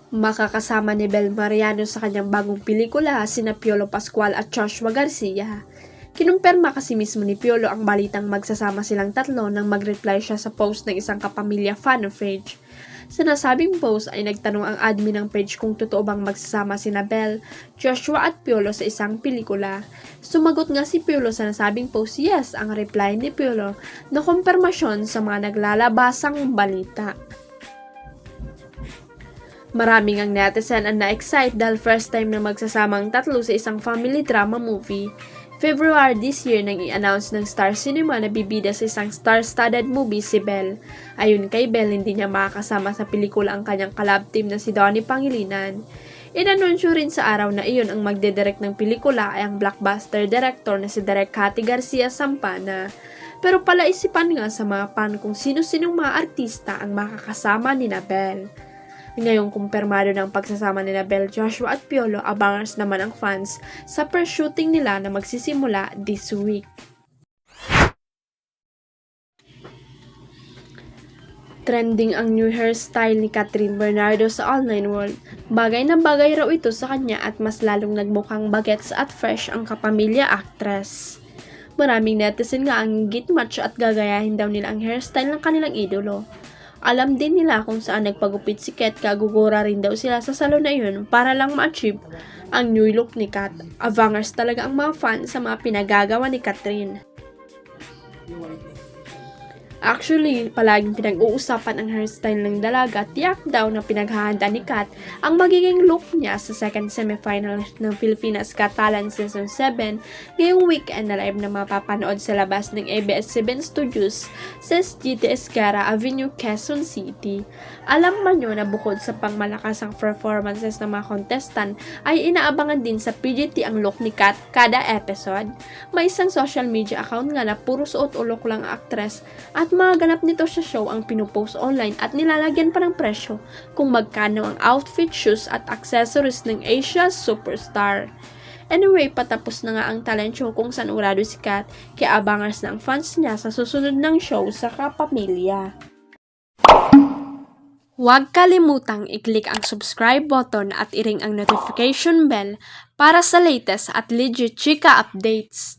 Makakasama ni Bel Mariano sa kanyang bagong pelikula sina Piolo Pascual at Joshua Garcia. Kinumpirma kasi mismo ni Piolo ang balitang magsasama silang tatlo nang mag-reply siya sa post ng isang kapamilya fan page. Sa nasabing post ay nagtanong ang admin ng page kung totoo bang magsasama sina Bel, Joshua at Piolo sa isang pelikula. Sumagot nga si Piolo sa nasabing post, yes, ang reply ni Piolo na kumpirmasyon sa mga naglalabasang balita. Maraming ang netizen ang na-excite dahil first time na magsasama ang tatlo sa isang family drama movie. February this year nang i-announce ng Star Cinema na bibida sa isang star-studded movie si Bel. Ayon kay Bel, hindi niya makakasama sa pelikula ang kanyang collab team na si Donnie Pangilinan. Inanunsyo rin sa araw na iyon ang magdedirect ng pelikula ay ang blockbuster director na si Direk Cathy Garcia Sampana. Pero palaisipan nga sa mga fan kung sino-sinong mga artista ang makakasama ni Bel. Ngayong kumpirmado ng pagsasama nila Bel, Joshua at Piolo, abangers naman ang fans sa per-shooting nila na magsisimula this week. Trending ang new hairstyle ni Catherine Bernardo sa online world. Bagay na bagay raw ito sa kanya at mas lalong nagmukhang bagets at fresh ang kapamilya actress. Maraming netizen nga ang gitmatch at gagayahin daw nila ang hairstyle ng kanilang idolo. Alam din nila kung saan nagpagupit si Kat, kagugura rin daw sila sa salon na yun para lang ma-achieve ang new look ni Kat. Avangers talaga ang mga fans sa mga pinagagawa ni Catherine. Actually, palaging pinag-uusapan ang hairstyle ng dalaga, tiyak daw na pinaghahanda ni Kat ang magiging look niya sa second semifinal ng Pilipinas Got Talent Season 7 ngayong weekend na live na mapapanood sa labas ng ABS-CBN Studios sa SGT Esguerra Avenue, Quezon City. Alam ba nyo na bukod sa pangmalakasang performances ng mga contestant ay inaabangan din sa PGT ang look ni Kat kada episode? May isang social media account nga na puro suot ulok lang ang actress at mga ganap nito sa show ang pinupost online at nilalagyan pa ng presyo kung magkano ang outfit, shoes at accessories ng Asia's superstar. Anyway, patapos na nga ang talent show kung saan urado si Kat, kaya abangers na ang fans niya sa susunod ng show sa kapamilya. Huwag kalimutang i-click ang subscribe button at i-ring ang notification bell para sa latest at legit chika updates.